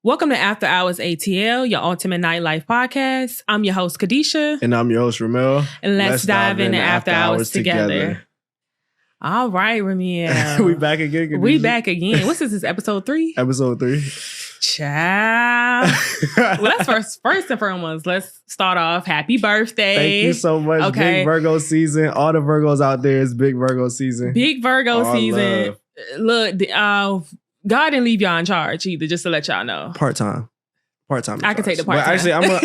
Welcome to After Hours ATL, your ultimate nightlife podcast. I'm your host, Kadisha. And I'm your host, Ramel. And let's dive into After Hours together. All right, Ramel. We back again, Kadisha. We back again. What's this? Episode 3? Episode 3. Child. Well, let's first and foremost, let's start off. Happy birthday. Thank you so much. Okay. Big Virgo season. All the Virgos out there, it's big Virgo season. Big Virgo All season. love. Look, God didn't leave y'all in charge either, just to let y'all know. Part-time. I can take the part-time. Well,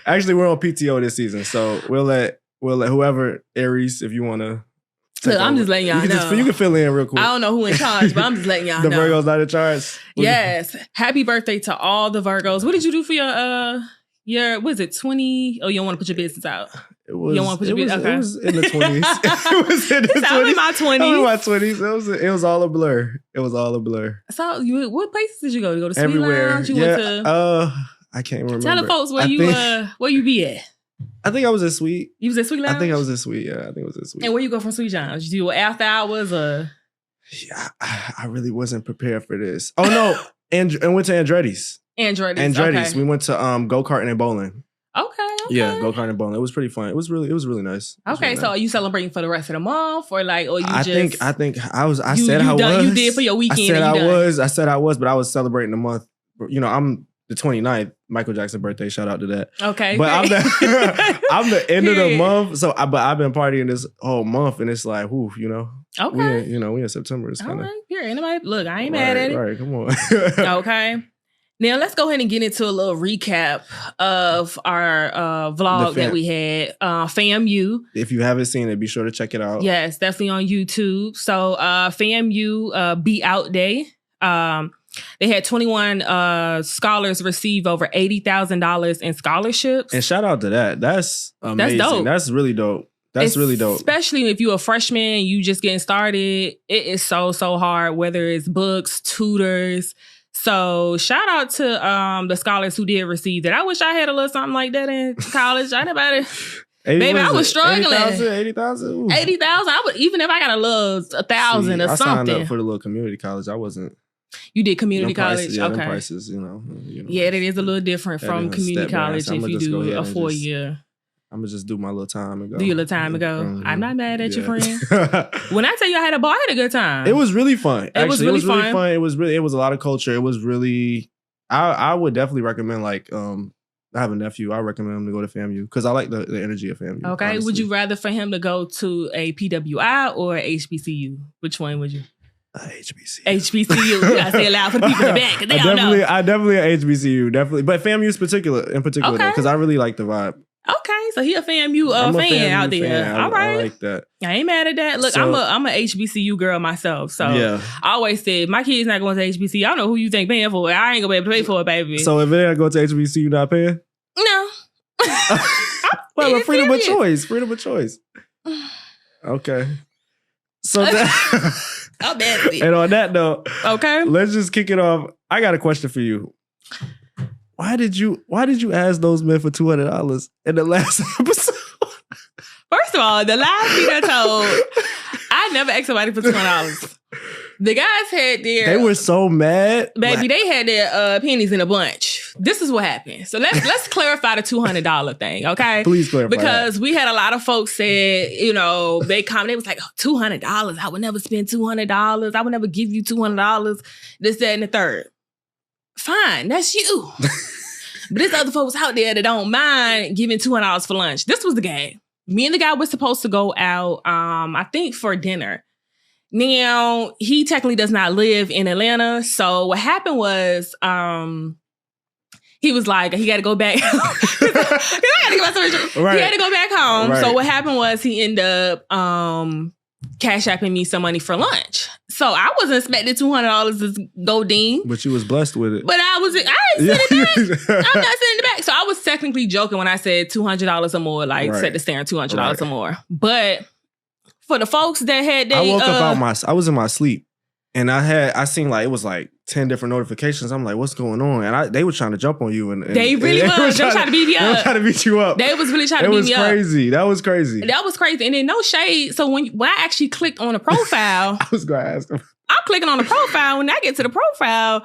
actually, we're on PTO this season, so we'll let whoever, Aries, if you want to. Look, I'm just letting y'all know. You can fill in real quick. I don't know who in charge, but I'm just letting y'all the know. The Virgos not in charge? Yes. Happy birthday to all the Virgos. What did you do for your was it 20? Oh, you don't want to put your business out? It was, you don't want to put your business? Okay. It was in the 20s. It was in the 20s. I'm in my 20s. I'm in my 20s. It was all a blur. It was all a blur. So, what places did you go? You go to Sweet Everywhere. Lounge? Went to, I can't remember. Tell the folks where you be at. I think I was at Sweet. You was at Sweet Lounge? I think I was at Sweet. Yeah, I think I was at Sweet. And where you go from Sweet Lounge? Did you do After Hours or? Yeah, I really wasn't prepared for this. Oh no, and went to Andretti's. Andretti's. Okay. We went to go-karting and bowling. Okay. Yeah, go-karting and bowling. It was pretty fun. It was really nice. Okay, really so nice. are you celebrating for the rest of the month, or you I think I was. I you did for your weekend. I said I was, but I was celebrating the month. You know, I'm the 29th, Michael Jackson birthday. Shout out to that. Okay, but I'm the end of the month. So, but I've been partying this whole month, and it's like, whew, you know. Okay. We in September. It's kind of. All right. Here, anybody? Look, I ain't mad at it. All right, come on. Okay. Now, let's go ahead and get into a little recap of our vlog that we had, FAMU. If you haven't seen it, be sure to check it out. Yes, definitely on YouTube. So, FAMU Be Out Day. They had 21 scholars receive over $80,000 in scholarships. And shout out to that. That's amazing. That's dope. That's really dope. That's really dope. Especially if you're a freshman, you just getting started. It is so hard, whether it's books, tutors. So shout out to the scholars who did receive that. I wish I had a little something like that in college. I was struggling. 80,000? 80,000. I would, even if I got a little 1,000 or something. I signed up for the little community college. I wasn't. You did community college? Prices, yeah, okay. Prices, you know. Yeah, it is a little different from community college if you do a 4-year. I'm going to just do my little time and go. Do your little time and go. Mm-hmm. I'm not mad at you, friend. When I tell you I had a ball, I had a good time. It was really fun. It was really fun. It was a lot of culture. It was really, I would definitely recommend I have a nephew. I recommend him to go to FAMU because I like the energy of FAMU. Okay. Honestly. Would you rather for him to go to a PWI or a HBCU? Which one would you? HBCU. HBCU. You gotta say it loud for the people in the back. They don't know. I definitely a HBCU. Definitely. But FAMU in particular, because I really like the vibe. Okay, so he a FAMU fan out there. Fan. All right, I like that. I ain't mad at that. Look, I'm a HBCU girl myself, so yeah. I always said my kid's not going to HBCU. I don't know who you think paying for it. I ain't gonna be able to pay for it, baby. So if it ain't going to HBCU, you not paying? No. Well, freedom of choice. Freedom of choice. Okay. So that. I'm mad at it. And on that note, okay, let's just kick it off. I got a question for you. Why did you ask those men for $200 in the last episode? First of all, the last thing I told, I never asked somebody for $200. The guys had They were so mad. Baby, they had their pennies in a bunch. This is what happened. So let's clarify the $200 thing, okay? Please clarify. Because we had a lot of folks said, they commented, it was like, $200. I would never spend $200. I would never give you $200. This, that, and the third. Fine, that's you. But there's other folks out there that don't mind giving $200 for lunch. This was the game. Me and the guy were supposed to go out, I think for dinner. Now, he technically does not live in Atlanta. So what happened was, he was like, he got to go back. He had to go back home. Right. So what happened was he ended up cash apping me some money for lunch. So I wasn't expecting $200 to go ding. But you was blessed with it. But I ain't sending it back. I'm not sending it back. So I was technically joking when I said $200 or more, set the stand $200 or more. But for the folks that had I woke up I was in my sleep and I seen it was 10 different notifications. I'm like, what's going on? And they were trying to jump on you. And they really was. They were trying to beat me up. They were trying to beat you up. They was really trying to beat me up. That was crazy. That was crazy. And then no shade. So when I actually clicked on the profile. I was going to ask him. I'm clicking on the profile. When I get to the profile,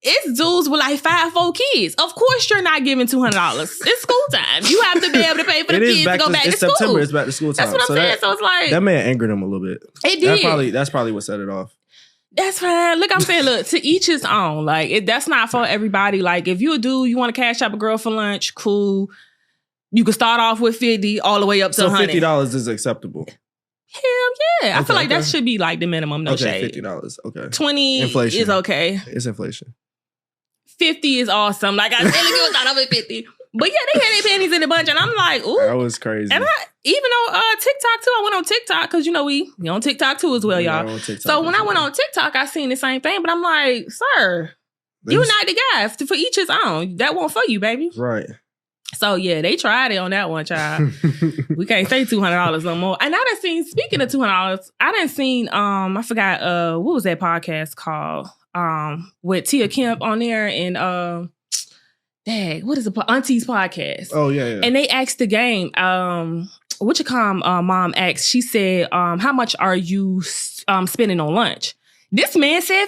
it's dudes with like 5-4 kids. Of course, you're not giving $200. It's school time. You have to be able to pay for the kids to go back to school. September. It's back to school time. That's what I'm saying. So it's like that may have angered him a little bit. It did. That's probably what set it off. That's fine. Look, I'm saying, look, to each his own. Like, that's not for everybody. Like, if you a dude, you want to cash up a girl for lunch, cool. You can start off with 50 all the way up to 100. $50 is acceptable. Hell yeah. I feel like that should be like the minimum, no shade. $50, okay. 20 inflation is okay. It's inflation. 50 is awesome. Like, I really give a thought over 50. But yeah, they had their panties in a bunch, and I'm like, ooh. That was crazy. And even on TikTok too, I went on TikTok because, you know, we on TikTok too as well, y'all. So when I went on TikTok, I seen the same thing, but I'm like, sir, you're not the guy. For each his own. That won't for you, baby. Right. So yeah, they tried it on that one, child. We can't say $200 no more. And I done seen, speaking of $200, I done seen, I forgot, what was that podcast called? With Tia Kemp on there and, dang, what is it? Auntie's podcast. Oh, yeah. And they asked the game, mom asked, she said, how much are you spending on lunch? This man said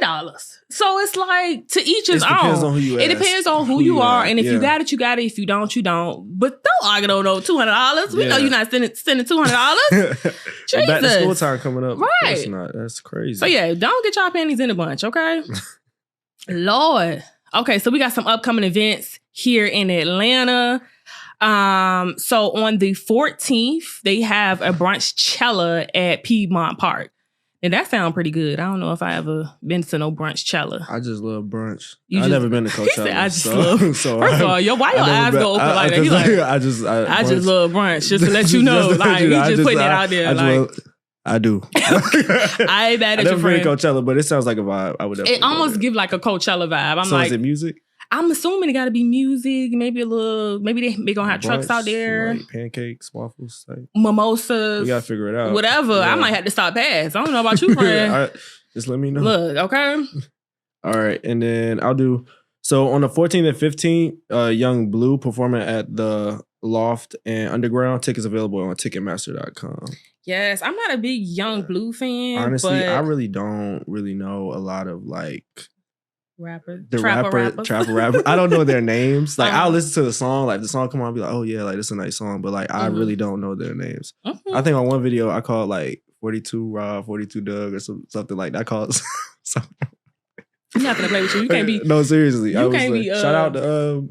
$500. So it's like, to each his own. It depends on who you ask. It depends on who you are. And if you got it, you got it. If you don't, you don't. But don't argue on no $200. We know you're not sending $200. Jesus. Back to school time coming up. Right. That's crazy. So yeah, don't get y'all panties in a bunch, okay? Lord. Okay, so we got some upcoming events here in Atlanta. So on the 14th, they have a brunchcella at Piedmont Park. And that sounds pretty good. I don't know if I ever been to no brunchcella. I just love brunch. I've never been to Coachella. He said, I just love. First of all, why your eyes go open like that? He like, I just love brunch. Just to let you know, like he just putting that out there. I do. I ain't mad at your friend. I've never been to Coachella, but it sounds like a vibe. I would definitely. It almost give like a Coachella vibe. I'm so like, is it music? I'm assuming it got to be music. Maybe a little. Maybe they gonna have trucks out there. Like pancakes, waffles, like mimosas. We gotta figure it out. Whatever. Yeah. I might have to stop past. I don't know about you, friend. Just let me know. Look, okay. All right, and then I'll do. So on the 14th and 15th, Young Blue performing at the Loft and Underground. Tickets available on Ticketmaster.com. Yes, I'm not a big Young Blue fan. Honestly, I really don't know a lot of like trapper rapper. I don't know their names. Like I'll listen to the song, like the song come on, I'll be like, oh yeah, like this is a nice song. But like I really don't know their names. I think on one video I called like 42 Rob, 42 Doug, or something like that. I called something. I'm not gonna play with you. You can't be. No, seriously. You can't be. Shout out to.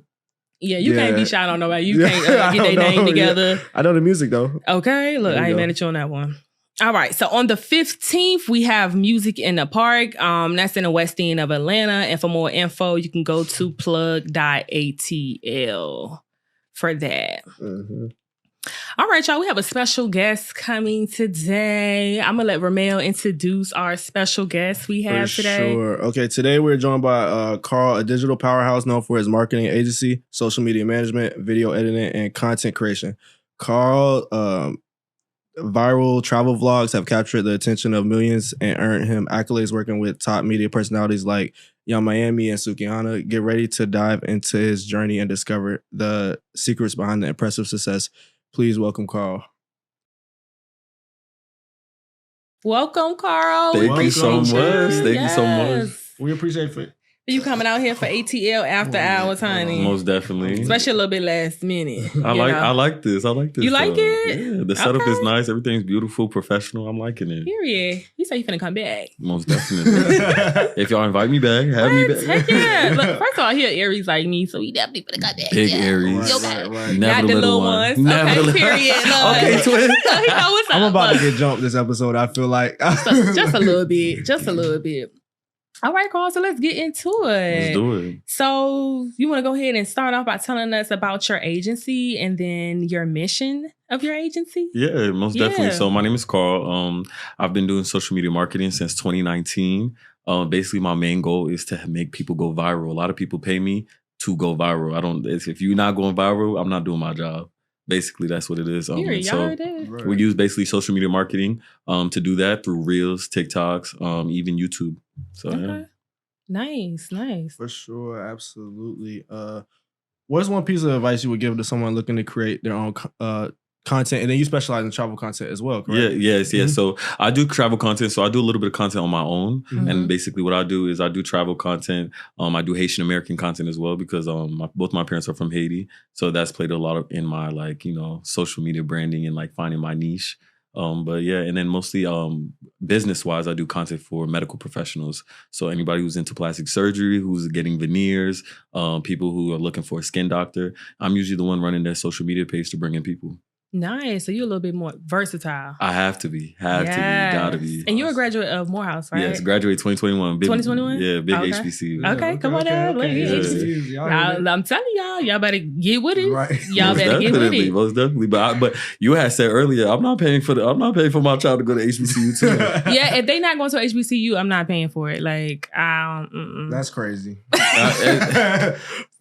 You can't be shouting on nobody. You can't get their name together. Yeah. I know the music though. Okay, look, I ain't mad at you on that one. All right, so on the 15th, we have Music in the Park. That's in the West End of Atlanta. And for more info, you can go to plug.atl for that. Mm-hmm. All right, y'all, we have a special guest coming today. I'm going to let Ramel introduce our special guest we have today. Sure. Okay, today we're joined by Carl, a digital powerhouse known for his marketing agency, social media management, video editing, and content creation. Carl, viral travel vlogs have captured the attention of millions and earned him accolades working with top media personalities like Young Miami and Sukihana. Get ready to dive into his journey and discover the secrets behind the impressive success. Please welcome Carl. Welcome, Carl. Thank you so much. Thank you so much. We appreciate it. You coming out here for ATL After Hours, honey. Most definitely. Especially a little bit last minute. I like this. You like it? Yeah, the setup is nice. Everything's beautiful, professional. I'm liking it. Period. You say you finna come back. Most definitely. If y'all invite me back, have me back. Heck yeah. Look, first of all, he an Aries like me, so he definitely finna come back. Big Aries. Right. Never the little ones. Okay, period. Okay, twin. So he know what's up. I'm about to get jumped this episode, I feel like. Just a little bit. Just a little bit. All right, Carl, so let's get into it. Let's do it. So you want to go ahead and start off by telling us about your agency and then your mission of your agency? Yeah, most definitely. So my name is Carl. I've been doing social media marketing since 2019. Basically, my main goal is to make people go viral. A lot of people pay me to go viral. If you're not going viral, I'm not doing my job. Basically, that's what it is. We use basically social media marketing to do that through Reels, TikToks, even YouTube. So yeah. Nice. For sure, absolutely. What's one piece of advice you would give to someone looking to create their own content, and then you specialize in travel content as well, correct? Yeah. So I do travel content. So I do a little bit of content on my own, and basically what I do is I do travel content. I do Haitian American content as well because both my parents are from Haiti, so that's played a lot in my social media branding and like finding my niche. But yeah, and then mostly business wise, I do content for medical professionals. So anybody who's into plastic surgery, who's getting veneers, people who are looking for a skin doctor, I'm usually the one running their social media page to bring in people. Nice. So you're a little bit more versatile. I have to be. Gotta be. And you're a graduate of Morehouse, right? Yes, graduate 2021. 2021? Yeah, big HBCU. Okay, come on down. I'm telling y'all better get with it. Right. Y'all better get with it. Most definitely. But you had said earlier, I'm not paying for my child to go to HBCU too. Yeah, if they not going to HBCU, I'm not paying for it. Like, that's crazy.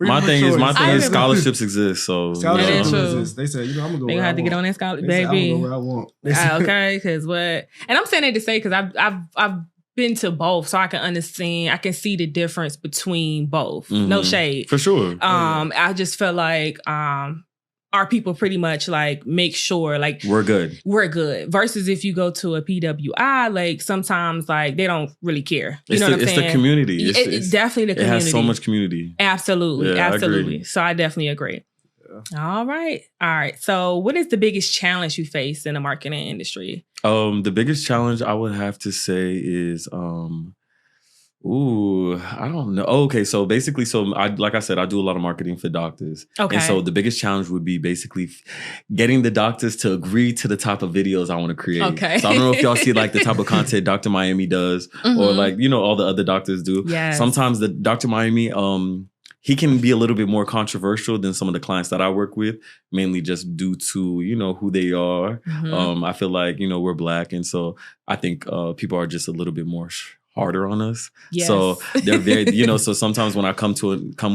My thing is scholarships exist. So scholarships exist. They said, I'm gonna go. They gonna have to get on that scholarship, baby. I'm gonna go where I want. Okay, because what? And I'm saying that to say because I've been to both, so I can understand. I can see the difference between both. No shade, for sure. I just feel like our people pretty much like make sure like we're good versus if you go to a PWI, like sometimes like they don't really care. You know what I'm saying? It's the community. It's definitely the community. It has so much community. Absolutely. Yeah, absolutely. So I definitely agree. Yeah. All right. So what is the biggest challenge you face in the marketing industry? The biggest challenge I would have to say is I don't know. Okay, so basically, like I said, I do a lot of marketing for doctors. Okay. And so the biggest challenge would be basically getting the doctors to agree to the type of videos I want to create. Okay. So I don't know if y'all see like the type of content Dr. Miami does or like, all the other doctors do. Yes. Sometimes the Dr. Miami, he can be a little bit more controversial than some of the clients that I work with, mainly just due to, who they are. I feel like, we're Black. And so I think people are just a little bit more harder on us. Yes. So they're very, so sometimes when I come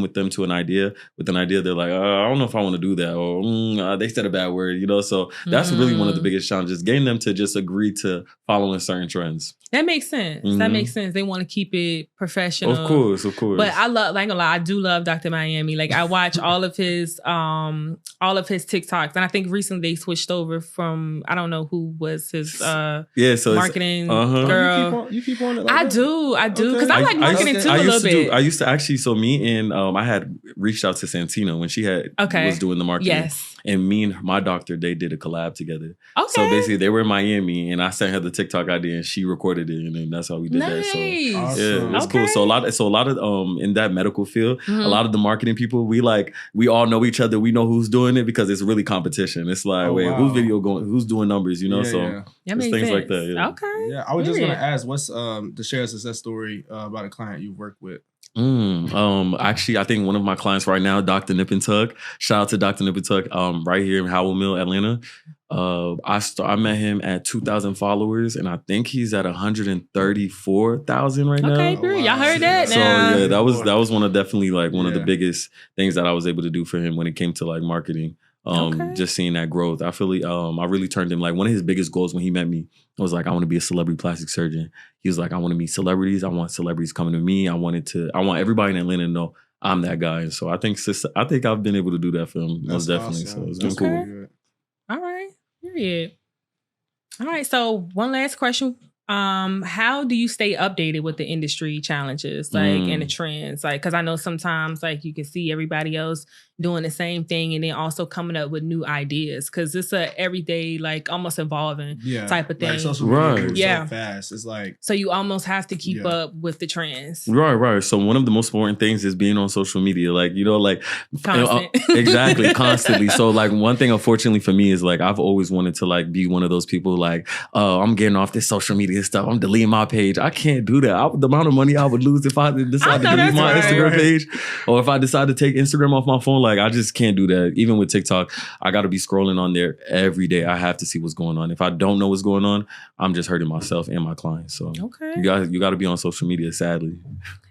with them to an idea, they're like, I don't know if I want to do that. Or they said a bad word, So that's really one of the biggest challenges, getting them to just agree to following certain trends. That makes sense. That makes sense. They want to keep it professional. Of course. But I ain't gonna lie, I do love Dr. Miami. Like I watch all of his TikToks. And I think recently they switched over from, I don't know who was his marketing girl. You keep on it like I do. Because I like marketing too a little bit. I used to actually, so me and I had reached out to Santina when she was doing the marketing. Yes. And me and my doctor, they did a collab together. Okay. So basically they were in Miami and I sent her the TikTok idea and she recorded it and then that's how we did that. So awesome. Yeah, it's cool. So a lot of in that medical field, a lot of the marketing people, we all know each other. We know who's doing it because it's really competition. It's like, who's video going, who's doing numbers, That it's things sense. like that. Yeah. Okay. Yeah, I was just gonna ask, what's to share a success story about a client you've worked with? Actually, I think one of my clients right now, Dr. Nip and Tuck. Shout out to Dr. Nip and Tuck, right here in Howell Mill, Atlanta. I met him at 2,000 followers, and I think he's at 134,000 right now. Okay, period. Y'all heard that? So yeah, that was one of the biggest things that I was able to do for him when it came to like marketing. Just seeing that growth. I feel I really turned him, like one of his biggest goals when he met me was like, I want to be a celebrity plastic surgeon. He was like, I want to meet celebrities. I want celebrities coming to me. I want everybody in Atlanta to know I'm that guy. And so I think I've been able to do that for him. Most definitely. Awesome. So it's been cool. All right. Period. All right. So one last question. How do you stay updated with the industry challenges, and the trends? Because I know sometimes you can see everybody else doing the same thing and then also coming up with new ideas because it's a everyday, almost evolving type of thing. Like social media moves so fast. It's so you almost have to keep up with the trends. Right. So one of the most important things is being on social media, constant. Exactly, constantly. So one thing, unfortunately for me, is I've always wanted to be one of those people I'm getting off this social media stuff. I'm deleting my page. I can't do that. The amount of money I would lose if I decide to delete my Instagram page, or if I decide to take Instagram off my phone. I just can't do that. Even with TikTok, I got to be scrolling on there every day. I have to see what's going on. If I don't know what's going on, I'm just hurting myself and my clients. So you got to be on social media, sadly.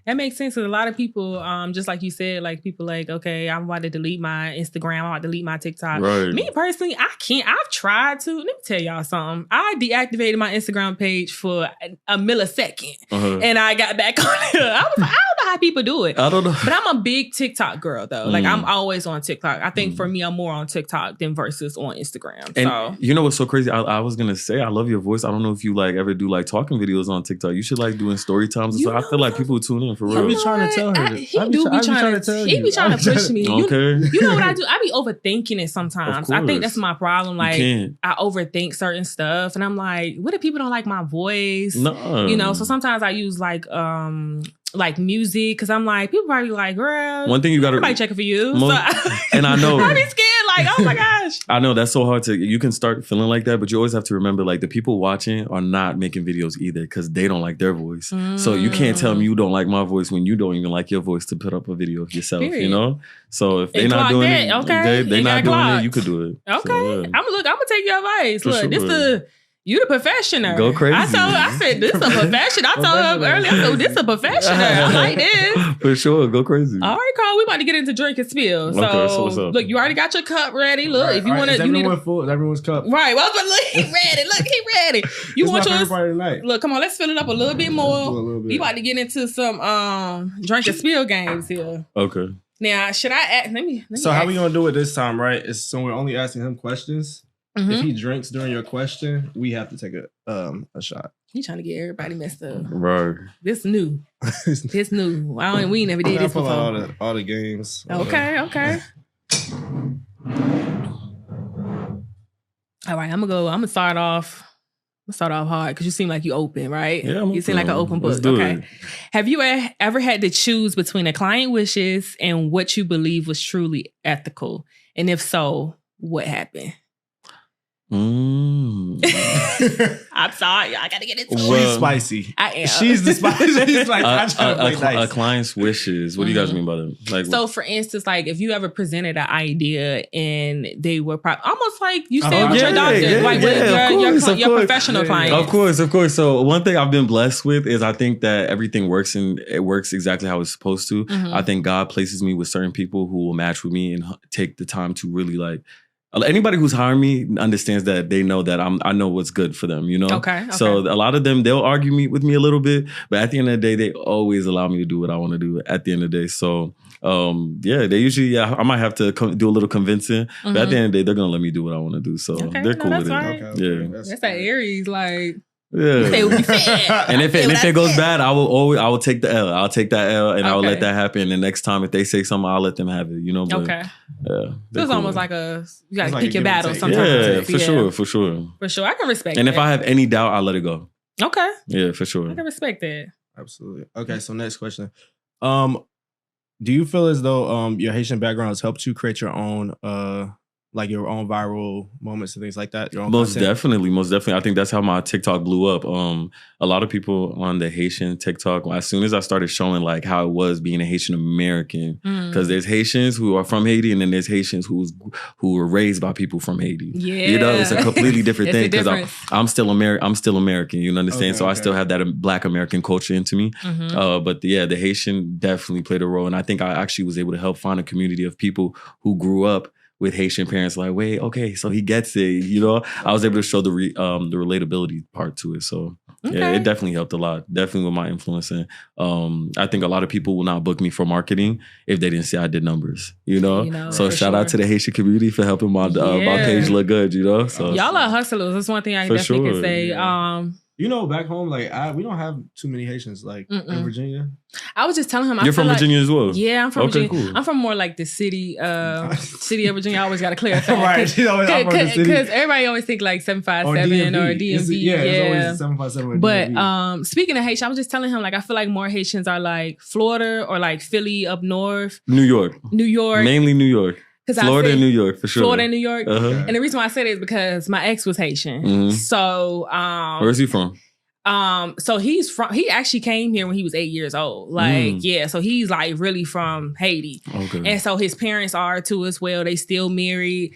That makes sense. Because a lot of people, just like you said, people okay, I'm about to delete my Instagram. I'm about to delete my TikTok. Right. Me personally, I can't. I've tried to. Let me tell y'all something. I deactivated my Instagram page for a millisecond, and I got back on it. I don't know how people do it. I don't know. But I'm a big TikTok girl though. Like I'm always on TikTok. I think for me, I'm more on TikTok than versus on Instagram. And so you know what's so crazy? I was gonna say I love your voice. I don't know if you like ever do like talking videos on TikTok. You should like doing story times. So I feel like people tune in for real. I be trying to tell her. He be trying to push me. Okay. You know what I do? I be overthinking it sometimes. I think that's my problem. Like I overthink certain stuff, and I'm like, what if people don't like my voice? No. You know, so sometimes I use like music because I'm like, people probably like, girl, one thing you gotta everybody checking for you. And I know I be scared, like, oh my gosh. I know that's so hard to. You can start feeling like that, but you always have to remember, like the people watching are not making videos either because they don't like their voice. So you can't tell me you don't like my voice when you don't even like your voice to put up a video of yourself. Period. You know. So if they're not doing it, okay, they're not doing it. You could do it. Okay, so, yeah. I'm gonna take your advice. For Look, sure. You the professional. Go crazy. I said, this is a professional. I told her earlier, I said, this is a professional. I like this. For sure. Go crazy. All right, Carl, we about to get into drink and spill. So, okay, so what's up? Look, you already got your cup ready. Look, if you want to, you need full. Everyone's cup. Right. Well, look, he ready. Look, he ready. You want yours? Tonight. Look, come on, let's fill it up a little bit more. A little bit. We about to get into some drink and spill games here. Okay. Now, should I ask? Let me So ask. how we gonna do it this time, right? Is so we're only asking him questions. Mm-hmm. If he drinks during your question, we have to take a shot. He trying to get everybody messed up. Right. This new. This new. We ain't never did this before. All the games. Okay. All right, I'm gonna start off. Hard because you seem like you open, right? Yeah, you seem like an open book. Okay. Have you ever had to choose between a client wishes and what you believe was truly ethical? And if so, what happened? I'm sorry, I gotta get into it. She's spicy. I am. She's the spicy. She's like, a client's wishes. What do you guys mean by that? Like, so, for instance, like if you ever presented an idea and they were almost like you said with your doctor, with your professional client. Of course. So one thing I've been blessed with is I think that everything works and it works exactly how it's supposed to. I think God places me with certain people who will match with me and take the time to really like. Anybody who's hiring me understands that they know that I know what's good for them, you know? Okay. So a lot of them, they'll argue with me a little bit, but at the end of the day, they always allow me to do what I want to do at the end of the day. So, they usually, I might have to do a little convincing, but at the end of the day, they're going to let me do what I want to do. So they're cool with it. Right. Yeah. That's that Aries, like... Yeah. And if it goes bad, I will take the L. I'll take that L and I will let that happen. And next time if they say something, I'll let them have it. You know. But, okay. Yeah. So it's almost like you gotta pick your battle sometimes. Yeah, for sure. For sure, I can respect. And if I have any doubt, I'll let it go. Okay. Yeah, for sure. I can respect that. Absolutely. Okay. So next question. Do you feel as though your Haitian background has helped you create your own like your own viral moments and things like that? Your own Most content? definitely. I think that's how my TikTok blew up. A lot of people on the Haitian TikTok, as soon as I started showing like how it was being a Haitian American, because there's Haitians who are from Haiti and then there's Haitians who were raised by people from Haiti. Yeah, you know, it's a completely different thing because I'm still American. You understand? So I still have that Black American culture into me. But the Haitian definitely played a role, and I think I actually was able to help find a community of people who grew up with Haitian parents, like, wait, okay, so he gets it, you know. I was able to show the relatability part to it, so yeah, it definitely helped a lot. Definitely with my influence, and I think a lot of people will not book me for marketing if they didn't see I did numbers, you know. So shout out to the Haitian community for helping my page look good, you know. So y'all are hustlers. That's one thing I definitely can say. Yeah. You know, back home, like we don't have too many Haitians, like in Virginia. I was just telling him, you're from Virginia as well. Yeah, I'm from Virginia. Cool. I'm from more like the city of Virginia. I always got to clarify, right? Because everybody always think like 757 or DMV. It's always 757. But speaking of Haitian, I was just telling him like I feel like more Haitians are like Florida or like Philly up north, New York, mainly New York. Florida and New York, for sure. Florida and New York. And the reason why I said it is because my ex was Haitian. So where's he from? So he actually came here when he was 8 years old. Like, so he's like really from Haiti. Okay. And so his parents are too as well. They still married,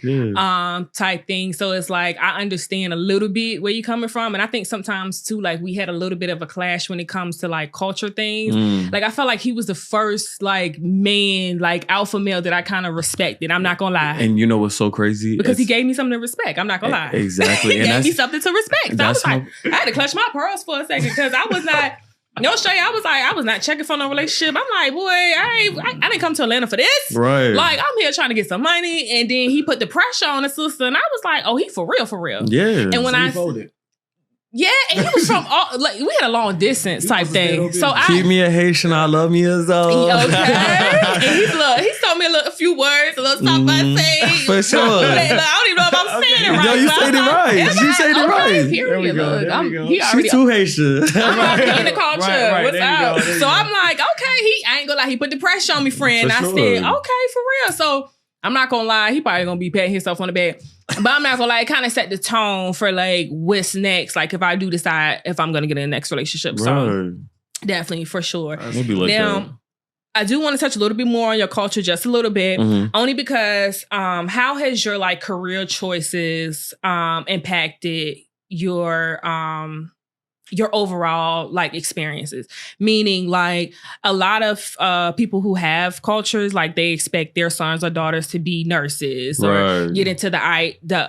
type thing. So it's like, I understand a little bit where you're coming from. And I think sometimes too, like we had a little bit of a clash when it comes to like culture things. Like I felt like he was the first like man, like alpha male that I kind of respected. I'm not gonna lie. And you know what's so crazy? Because he gave me something to respect. I'm not gonna lie. Exactly. He gave me something to respect. So I was like, I had to clutch my pearls for a second because I was not No straight. I was not checking for no relationship. I'm like, boy, I didn't come to Atlanta for this. Right. Like, I'm here trying to get some money. And then he put the pressure on the sister. And I was like, oh, he for real. Yeah. And when So he folded. Yeah, and he was from we had a long distance type thing. So keep me a Haitian, I love me as though. Okay. And he told me a few words, a little something I say. For sure. I don't even know if I'm saying it right. No, you said it right. You said it right. Period. There we go. She's too Haitian. I'm already in the culture. Right, What's up? there you So go. I'm like, okay, I ain't gonna lie, he put the pressure on me, friend. For I sure. said, okay, for real. So I'm not gonna lie, he probably gonna be patting himself on the back. But I'm not gonna lie, it kind of set the tone for like what's next. Like if I do decide if I'm gonna get in the next relationship. So Right. definitely for sure. Maybe like Now, that. I do want to touch a little bit more on your culture, just a little bit, Mhm. only because how has your like career choices impacted your overall like experiences? Meaning like a lot of people who have cultures, like they expect their sons or daughters to be nurses or Right. get into the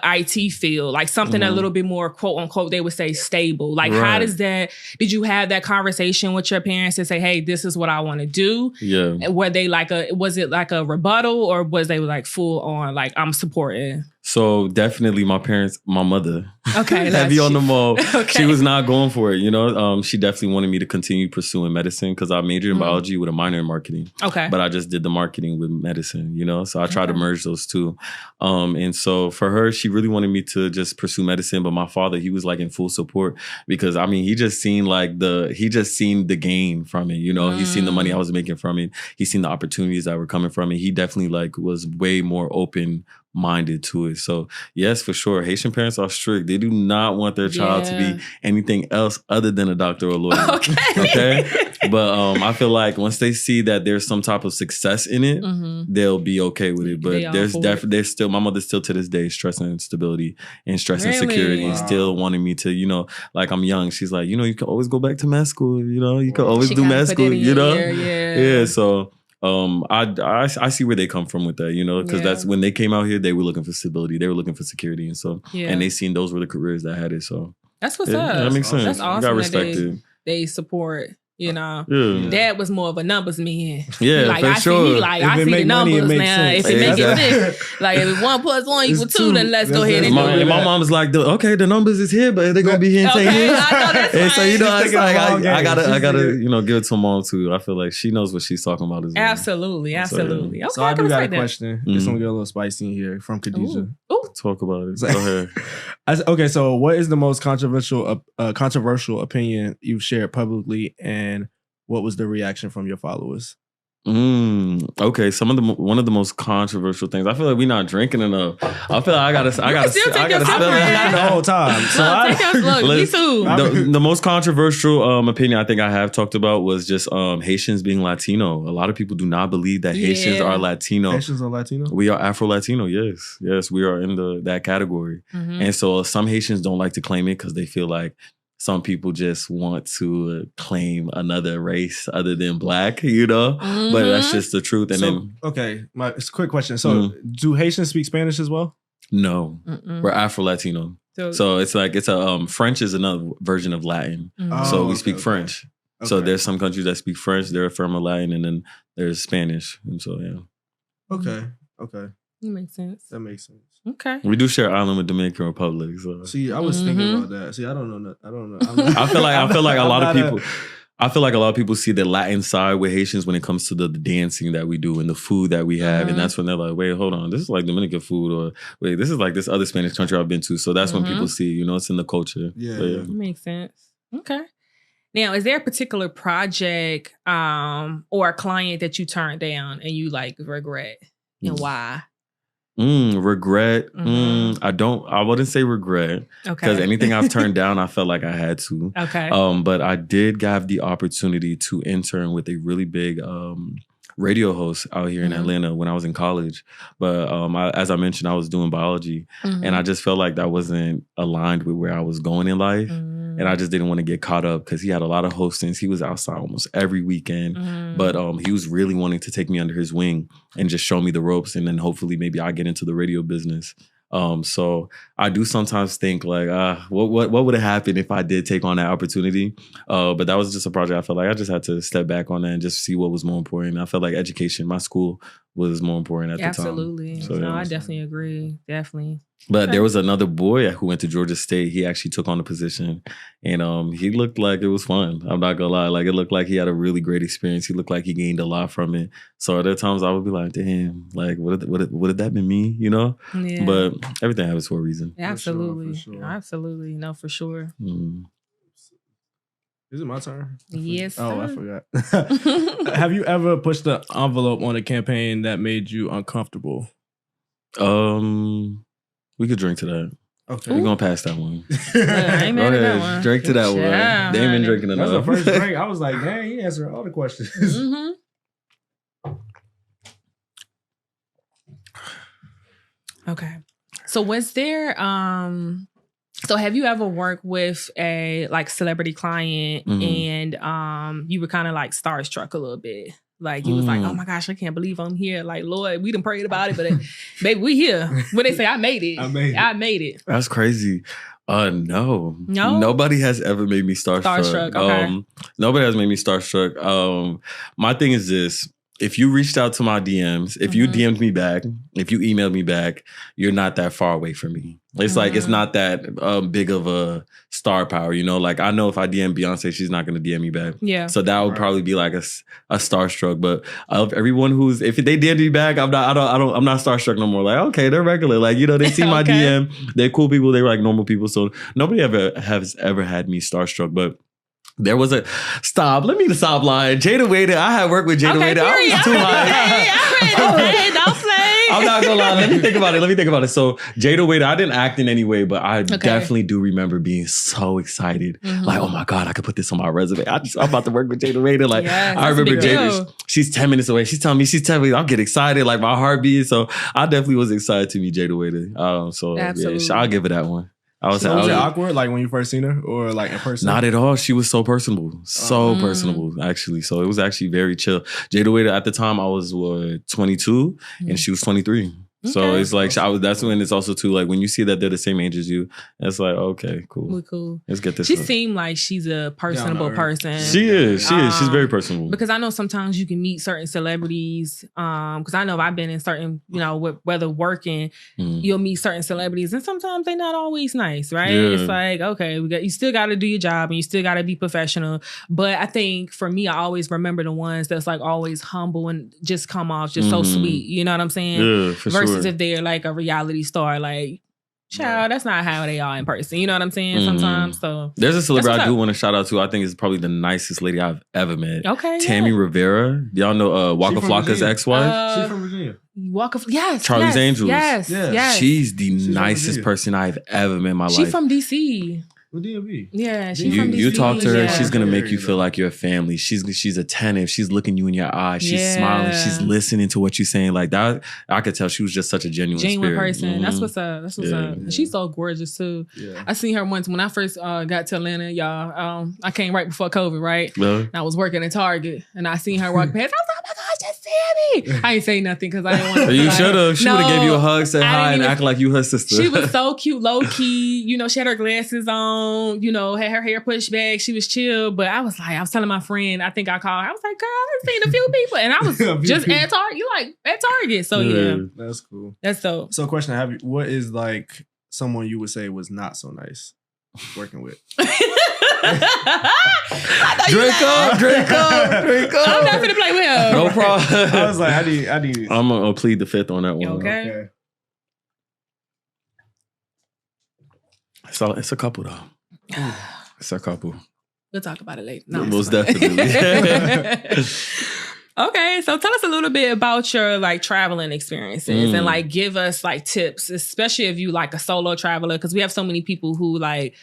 IT field, like something a little bit more quote unquote, they would say stable. Like how Right. does that, did you have that conversation with your parents and say, hey, this is what I want to do? Yeah. And were they was it like a rebuttal or was they like full on like I'm supporting? So definitely my mother, Okay. heavy on the mall. Okay. She was not going for it, you know. She definitely wanted me to continue pursuing medicine because I majored in Mhm. biology with a minor in marketing. Okay. But I just did the marketing with medicine, you know. So I tried to merge those two. And so for her, she really wanted me to just pursue medicine. But my father, he was like in full support because I mean, he just seen the gain from it, you know. He seen the money I was making from it. He seen the opportunities that were coming from it. He definitely like was way more open-minded to it. So yes, for sure. Haitian parents are strict. They do not want their child to Yeah. be anything else other than a doctor or a lawyer. Okay. But I feel like once they see that there's some type of success in it, they'll be okay with it. But They all there's for it. definitely still my mother still to this day stressing stability and stressing Really? security and Wow. still wanting me to, you know, like I'm young. She's like, you know, you can always go back to med school, you know, you can always She do kinda med put school, that in you your know? ear, Yeah. So I see where they come from with that, you know, because Yeah. that's when they came out here, they were looking for stability, they were looking for security, and so Yeah. and they seen those were the careers that had it. So That's what's yeah, up. that makes sense. That's You awesome gotta that respect it. they support, you know. Yeah. Dad was more of a numbers man. Yeah, Like for I sure. see, he like If I it see the make money, it numbers makes now. sense. If it make Exactly. it sense, like if 1 + 1 It's equals 2, two. then let's go That's ahead it. and do And it. my mom's like, okay, the numbers is here, but they're gonna be here in 10 Okay, years. I know that's And so you right. know, She's it's thinking like long I game. gotta, She's you know, give it to mom too. I feel like she knows what she's talking about as well. Absolutely. Okay, So I do got a respect that. question. It's gonna get a little spicy in here from Khadijah. Ooh. Talk about it. Go ahead. Okay, so what is the most controversial opinion you've shared publicly, and what was the reaction from your followers? Okay, one of the most controversial things. I feel like we're not drinking enough. I feel like I gotta still I take your gotta sip, spell man. Not the it. whole time. So Look, me Let's- too. The most controversial opinion I think I have talked about was just Haitians being Latino. A lot of people do not believe that Haitians Yeah. are Latino. Haitians are Latino. We are Afro-Latino, yes. We are in that category. Mhm. And so some Haitians don't like to claim it because they feel like some people just want to claim another race other than black, you know? But that's Mhm. just the truth. And So, then, okay, it's a quick question. So, do Haitians speak Spanish as well? no, Mm-mm. we're Afro-Latino. So it's like, French is another version of Latin. Mhm. So we okay, speak okay. French. So Okay. there's some countries that speak French, they're a form of Latin, and then there's Spanish. And so, yeah. Okay, That makes sense. that makes sense. Okay. We do share island with Dominican Republic. So See, I was thinking Mhm. about that. See, I don't know. I feel like a lot of I'm not people. I feel like a lot of people see the Latin side with Haitians when it comes to the dancing that we do and the food that we have. Mhm. And that's when they're like, wait, hold on. This is like Dominican food, or wait, this is like this other Spanish country I've been to. So that's when Mhm. people see, you know, it's in the culture. Yeah. But That makes sense. Okay. Now, is there a particular project or a client that you turned down and you like regret, and why? Regret. Mhm. I wouldn't say regret, Okay. because anything I've turned down, I felt like I had to. Okay. But I did have the opportunity to intern with a really big radio host out here in Mhm. Atlanta when I was in college. But as I mentioned, I was doing biology, Mhm. and I just felt like that wasn't aligned with where I was going in life. And I just didn't want to get caught up because he had a lot of hostings. He was outside almost every weekend. Mhm. But he was really wanting to take me under his wing and just show me the ropes. And then hopefully maybe I get into the radio business. So I do sometimes think like, what would have happened if I did take on that opportunity? But that was just a project I felt like I just had to step back on that and just see what was more important. I felt like education, my school was more important at the time. Absolutely. So, no, I definitely agree. Definitely. But there was another boy who went to Georgia State. He actually took on the position, and he looked like it was fun. I'm not gonna lie. Like, it looked like he had a really great experience. He looked like he gained a lot from it. So there are times I would be like, damn, like, would have that been me? You know? Yeah. But everything happens for a reason. Absolutely. For sure. Absolutely. No, for sure. Is it my turn? Yes, Oh, I sir. forgot. Have you ever pushed the envelope on a campaign that made you uncomfortable? We could drink to that. Okay. We're gonna pass that one. I ain't mad at that one. Drink to that one. Yeah, They ain't been honey. drinking enough. That's the first drink. I was like, dang, he answered all the questions. Mm-hmm. Okay. So was there so have you ever worked with a like celebrity client and you were kind of like starstruck a little bit? Like you was like, oh my gosh, I can't believe I'm here. Like, Lord, we done prayed about it, but baby, we here. When they say I made it. I made it. That's crazy. No. No? Nobody has ever made me starstruck. Starstruck, okay. Nobody has made me starstruck. My thing is this. If you reached out to my DMs, if you DM'd me back, if you emailed me back, you're not that far away from me. It's like, it's not that big of a star power, you know? Like, I know if I DM Beyonce, she's not going to DM me back. Yeah. So that would probably be like a starstruck. But of everyone who's, if they DM me back, I'm not starstruck no more. Like, okay, they're regular. Like, you know, they see my DM. They're cool people. They're like normal people. So nobody has ever had me starstruck. But there was a let me stop lying. Jada Waiter, I had worked with Jada Waiter. I was too high. Don't play. I'm not gonna lie. Let me think about it. So Jada Waiter, I didn't act in any way, but I definitely do remember being so excited. Like, oh my God, I could put this on my resume. I'm about to work with Jada Waiter. Like, yes, I remember Jada, she's 10 minutes away. She's telling me, I'll get excited, like my heart beats. So I definitely was excited to meet Jada Waiter. Yeah, I'll give it that one. Was it awkward, like when you first seen her, or like in person? Not at all. She was so personable, personable, actually. So it was actually very chill. Jada Waiter, at the time, I was 22, and she was 23. So it's like, that's when it's also too, like, when you see that they're the same age as you, it's like, okay, cool. We're cool. Let's get this. She seemed like she's a personable person. She is. She's very personable. Because I know sometimes you can meet certain celebrities. Because I know I've been in certain, you know, whether working, you'll meet certain celebrities, and sometimes they're not always nice, right? Yeah. It's like, okay, you still got to do your job, and you still got to be professional. But I think for me, I always remember the ones that's like always humble and just come off just so sweet. You know what I'm saying? Yeah, for sure. Versus if they're like a reality star, like, child, that's not how they are in person. You know what I'm saying? Sometimes. So there's a celebrity I do want to shout out to. I think is probably the nicest lady I've ever met. Okay. Tammy Rivera. Y'all know Waka Flocka's ex-wife? She's from Virginia. Yes. Charlie's Angels. Yes. She's the nicest person I've ever met in my life. She's from DC. With DMV. Yeah, she's from DC. You talk to her, she's gonna make you feel like you're a family. She's attentive. She's looking you in your eyes. She's smiling. She's listening to what you're saying. Like that, I could tell she was just such a genuine person. That's what's up. That's what's up. Yeah. She's so gorgeous too. Yeah. I seen her once when I first got to Atlanta, y'all. I came right before COVID, right? And I was working at Target, and I seen her walk past. I was like, oh my gosh, that's Sammy. I ain't say nothing because I didn't want to. You should have. She would have gave you a hug, say hi, and act like you her sister. She was so cute, low key. You know, she had her glasses on. You know, had her hair pushed back. She was chill. But I was telling my friend, I think I called her. I was like, girl, I've seen a few people. And I was just at Target. You like at Target. So yeah. That's cool. That's dope. So question, what is like someone you would say was not so nice working with? Drink up. I'm not gonna play with her. No problem. I was like, I need. I'm gonna plead the fifth on that one. Okay. So it's a couple though. It's a couple. We'll talk about it later. No, most definitely. Okay, so tell us a little bit about your like traveling experiences and like give us like tips, especially if you like a solo traveler, because we have so many people who like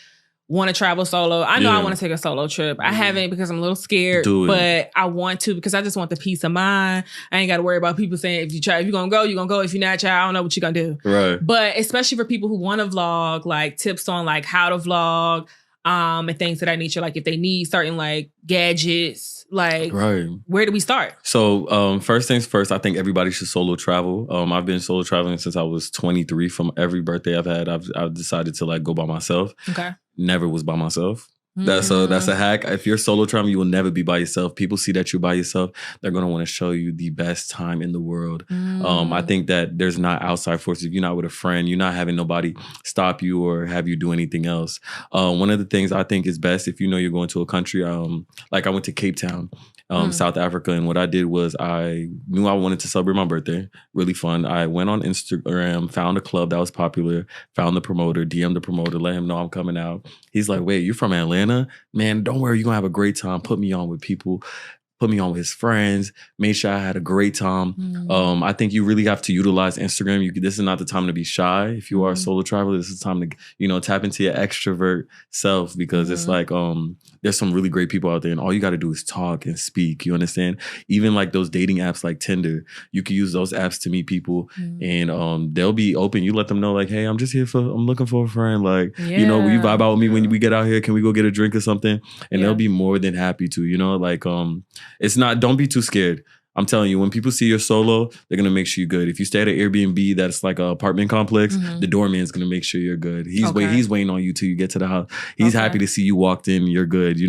want to travel solo. I know I want to take a solo trip. I haven't because I'm a little scared, but I want to because I just want the peace of mind. I ain't got to worry about people saying if you're gonna go, you're gonna go. If you're not, I don't know what you're gonna do. Right. But especially for people who want to vlog, like tips on like how to vlog, and things of that nature. Like if they need certain like gadgets, Like, Right. where do we start? So, first things first, I think everybody should solo travel. I've been solo traveling since I was 23. From every birthday I've had, I've decided to like go by myself. Okay. Never was by myself. That's a hack. If you're solo traveling, you will never be by yourself. People see that you're by yourself, they're gonna want to show you the best time in the world. I think that there's not outside forces. If you're not with a friend, you're not having nobody stop you or have you do anything else. One of the things I think is best if you know you're going to a country, like I went to Cape Town, South Africa, and what I did was I knew I wanted to celebrate my birthday. Really fun. I went on Instagram, found a club that was popular, found the promoter, DM'd the promoter, let him know I'm coming out. He's like, "Wait, you're from Atlanta? Man, don't worry, you're gonna have a great time. Put me on with people." Put me on with his friends, made sure I had a great time. I think you really have to utilize Instagram. This is not the time to be shy. If you are a solo traveler, this is the time to, tap into your extrovert self, because it's like, there's some really great people out there and all you got to do is talk and speak. You understand? Even like those dating apps like Tinder, you can use those apps to meet people and they'll be open. You let them know like, hey, I'm looking for a friend. Like, will you vibe out with me when we get out here? Can we go get a drink or something? And they'll be more than happy to, don't be too scared. I'm telling you, when people see you're solo, they're going to make sure you're good. If you stay at an Airbnb that's like an apartment complex, the doorman's going to make sure you're good. He's waiting on you till you get to the house. He's happy to see you walked in, you're good,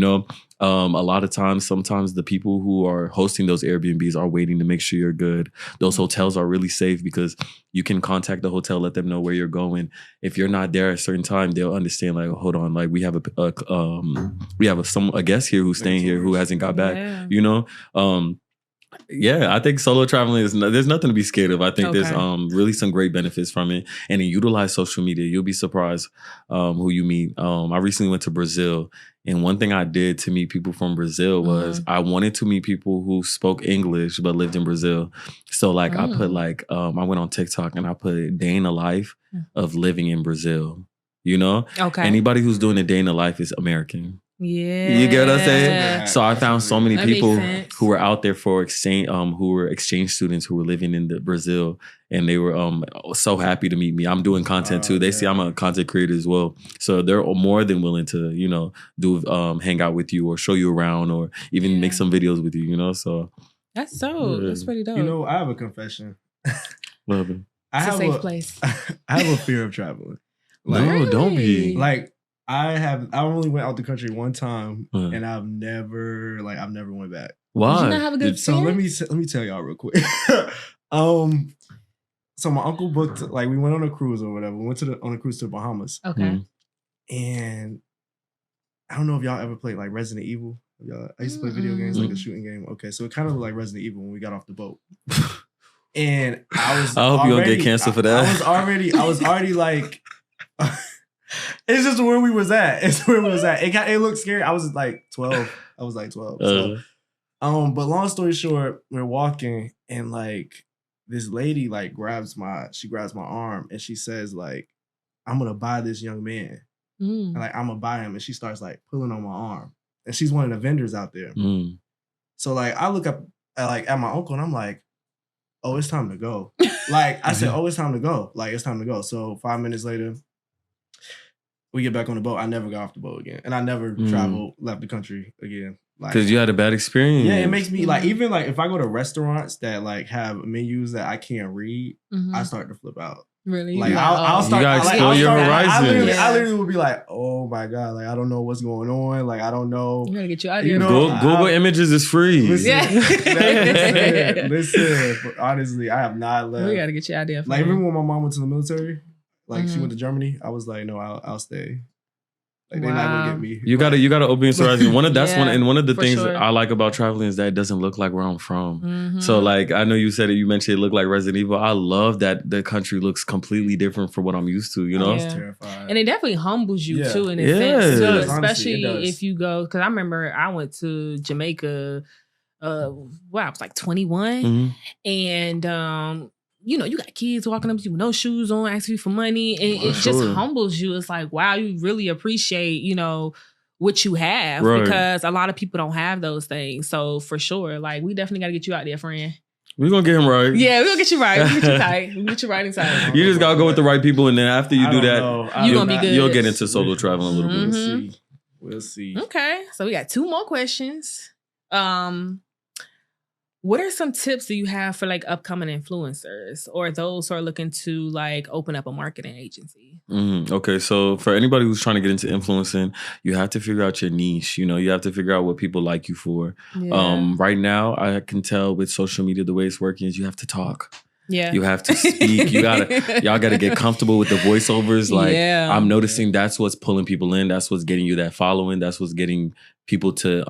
A lot of times, sometimes the people who are hosting those Airbnbs are waiting to make sure you're good. Those hotels are really safe because you can contact the hotel, let them know where you're going. If you're not there at a certain time, they'll understand like, hold on, like we have a guest here who's staying here who hasn't got back, I think solo traveling there's nothing to be scared of. I think there's really some great benefits from it. And then utilize social media. You'll be surprised who you meet. I recently went to Brazil, and one thing I did to meet people from Brazil was I wanted to meet people who spoke English but lived in Brazil. So like I put I went on TikTok and I put a day in the life of living in Brazil. Okay. Anybody who's doing a day in the life is American. Yeah. You get what I'm saying? So I found so many people who were out there for exchange, who were exchange students who were living in Brazil, and they were so happy to meet me. I'm doing content too. They see I'm a content creator as well. So they're more than willing to, do hang out with you or show you around or even make some videos with you, so. That's that's pretty dope. I have a confession. Love it. It's a safe place. I have a fear of traveling. No, don't be. Like, I only went out the country one time, and I've never went back. Why? Did you not have a good So let me tell y'all real quick. So my uncle booked, like, we went on a cruise or whatever. We went on a cruise to the Bahamas. Okay. And I don't know if y'all ever played like Resident Evil. I used to play video games, like a shooting game. Okay, so it kind of looked like Resident Evil when we got off the boat. And I hope you don't get canceled for that. I was already like. It's just where we was at. It looked scary. I was like 12. So, but long story short, we're walking and like this lady like grabs my arm and she says like, "I'm gonna buy this young man." And, like, I'm gonna buy him, and she starts like pulling on my arm, and she's one of the vendors out there. So like I look up at my uncle and I'm like, "Oh, it's time to go." Like I said, "Oh, it's time to go." Like it's time to go. So 5 minutes later, we get back on the boat. I never got off the boat again. And I never left the country again. Because you had a bad experience. Yeah, it makes me like, even like if I go to restaurants that like have menus that I can't read, I start to flip out. Really? Like I'll start. You gotta explore your horizons. I literally would be like, oh my God, like I don't know what's going on. Like I don't know. You gotta get you out of here. Google Images is free. Listen, honestly, I have not left. We gotta get you out of here. Like even when my mom went to the military, like she went to Germany, I was like, no, I'll stay. Like they're not gonna get me. You gotta open your horizons. One of the things I like about traveling is that it doesn't look like where I'm from. So like I know you said it, you mentioned it looked like Resident Evil. I love that the country looks completely different from what I'm used to, you know? I was terrified. And it definitely humbles you too in a sense. Too, especially honestly, if you go, because I remember I went to Jamaica I was like 21 and you know, you got kids walking up to you with no shoes on, asking you for money. And it just humbles you. It's like, wow, you really appreciate, you know, what you have. Right. Because a lot of people don't have those things. So for sure, like, we definitely got to get you out there, friend. We're going to get him right. Yeah, we're going to get you right. We'll get you tight. We'll get you right inside. You just got to go with the right people. And then after you do that, you're going to be good. You'll get into solo traveling a little bit. We'll see. Okay. So we got 2 more questions. What are some tips do you have for like upcoming influencers or those who are looking to like open up a marketing agency? Okay, so for anybody who's trying to get into influencing, you have to figure out your niche. You have to figure out what people like you for. Yeah. Right now, I can tell with social media, the way it's working is you have to talk. Yeah. You have to speak. Y'all gotta get comfortable with the voiceovers. Like I'm noticing that's what's pulling people in. That's what's getting you that following. That's what's getting people to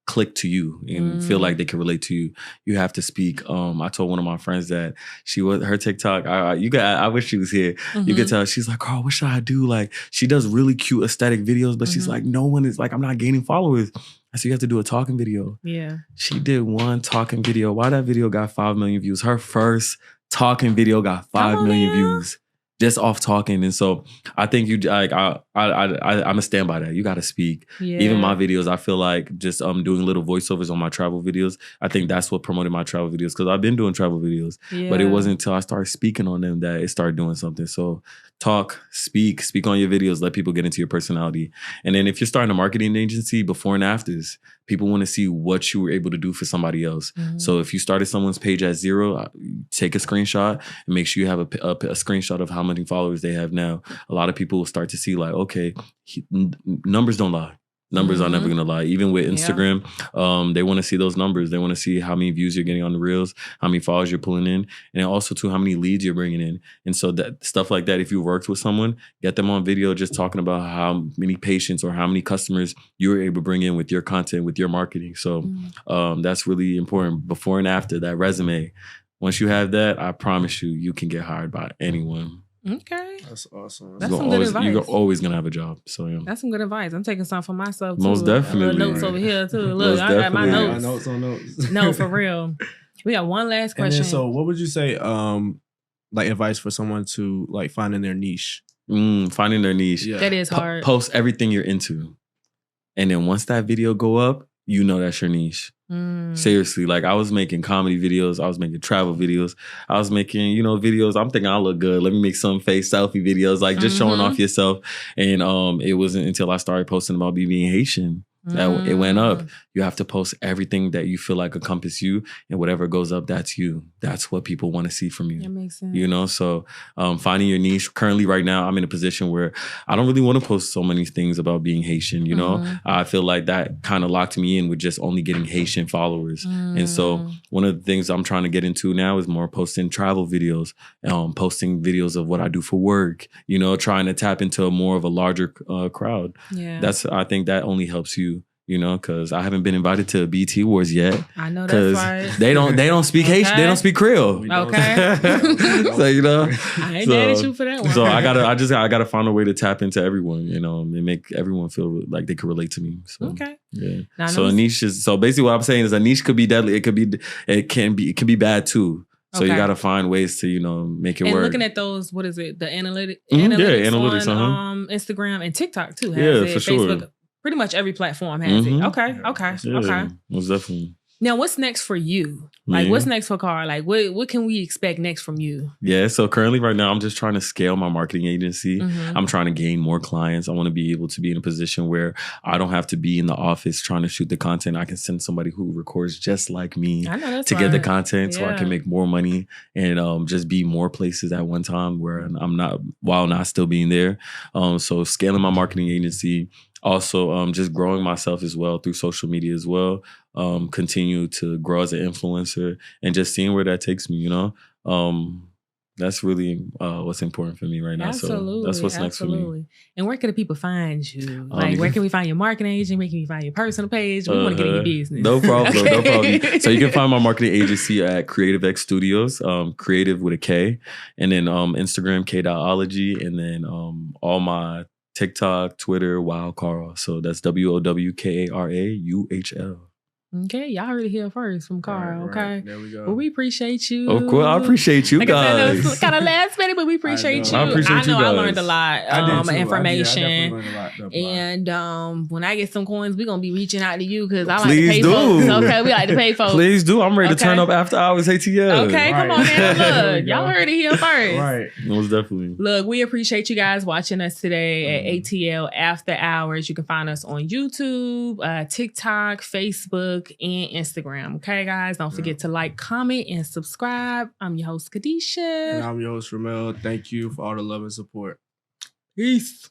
click to you and feel like they can relate to you. You have to speak. I told one of my friends that her TikTok. I wish she was here. You could tell she's like, "Carl, what should I do?" Like she does really cute aesthetic videos, but she's like, no one is like, I'm not gaining followers. I said, you have to do a talking video. Yeah. She did one talking video. Why that video got 5 million views? Her first talking video got 5 million views. Just off talking. And so I think I'm a stand by that. You got to speak. Yeah. Even my videos, I feel like just doing little voiceovers on my travel videos. I think that's what promoted my travel videos because I've been doing travel videos, but it wasn't until I started speaking on them that it started doing something. So talk, speak on your videos, let people get into your personality. And then if you're starting a marketing agency, before and afters, people want to see what you were able to do for somebody else. So if you started someone's page at 0, take a screenshot and make sure you have a screenshot of how many followers they have now. A lot of people will start to see like, okay, numbers don't lie. Numbers are never going to lie. Even with Instagram, they want to see those numbers. They want to see how many views you're getting on the reels, how many followers you're pulling in, and also too how many leads you're bringing in. And so that stuff like that, if you worked with someone, get them on video just talking about how many patients or how many customers you were able to bring in with your content, with your marketing. So that's really important. Before and after that resume, once you have that, I promise you can get hired by anyone. Okay. That's awesome. That's some good advice. You're always going to have a job. So, yeah. That's some good advice. I'm taking some for myself, too. Most definitely. Notes over here, too. Look, I got my notes. Notes on notes. No, for real. We got one last question. And then, so what would you say, like advice for someone to like finding their niche? Finding their niche. Yeah. That is hard. Post everything you're into. And then once that video go up, you know that's your niche. Seriously, like I was making comedy videos, I was making travel videos, I was making, videos. I'm thinking I look good. Let me make some face selfie videos, like just showing off yourself. And it wasn't until I started posting about me being Haitian that it went up. You have to post everything that you feel like encompass you, and whatever goes up, that's you. That's what people want to see from you. That makes sense. So finding your niche. Currently, right now, I'm in a position where I don't really want to post so many things about being Haitian. I feel like that kind of locked me in with just only getting Haitian followers. And so one of the things I'm trying to get into now is more posting travel videos, posting videos of what I do for work, trying to tap into more of a larger crowd. Yeah. I think that only helps you. Because I haven't been invited to BT Awards yet. I know that's right. They don't speak Haitian. They don't speak Creole. Okay. So I ain't mad at you for that one. So I gotta find a way to tap into everyone, and make everyone feel like they could relate to me. So, okay. Yeah. So a niche is basically what I'm saying is a niche could be deadly. It can be bad too. So you gotta find ways to make it work. And looking at those, what is it? The analytics on Instagram and TikTok too. Has it. For Facebook, sure. Pretty much every platform has it. Okay. Yeah, most definitely. Now, what's next for you? Like, what's next for Carl? Like, what can we expect next from you? Yeah, so currently right now, I'm just trying to scale my marketing agency. I'm trying to gain more clients. I want to be able to be in a position where I don't have to be in the office trying to shoot the content. I can send somebody who records just like me to get the content so I can make more money and just be more places at one time where I'm not, while not still being there. So scaling my marketing agency. Also, just growing myself as well through social media as well. Continue to grow as an influencer and just seeing where that takes me, That's really what's important for me right now. Absolutely, so that's what's next for me. And where can the people find you? Like, where can we find your marketing agent? Where can we find your personal page? We want to get in your business. No problem, no problem. So you can find my marketing agency at Creative X Studios, creative with a K. And then Instagram, K.ology. And then all my TikTok, Twitter, Wow Carl. So that's WOWKARAUHL. Okay, y'all heard it here first from Carl. Right. Okay, there we go. Well, we appreciate you. Of course, I appreciate you guys. It was kind of last minute, but we appreciate you. I appreciate you I guys. learned a lot of information. I definitely learned a lot. And when I get some coins, we're gonna be reaching out to you because I like Please to pay do. folks. Okay, we like to pay folks. Please do. I'm ready to turn up After Hours ATL. Okay, come on now. Look, y'all heard it here first. Right. Most definitely. Look, we appreciate you guys watching us today at ATL After Hours. You can find us on YouTube, TikTok, Facebook, Facebook, and Instagram. Okay, guys? Don't forget to like, comment, and subscribe. I'm your host, Kadisha. And I'm your host, Ramel. Thank you for all the love and support. Peace.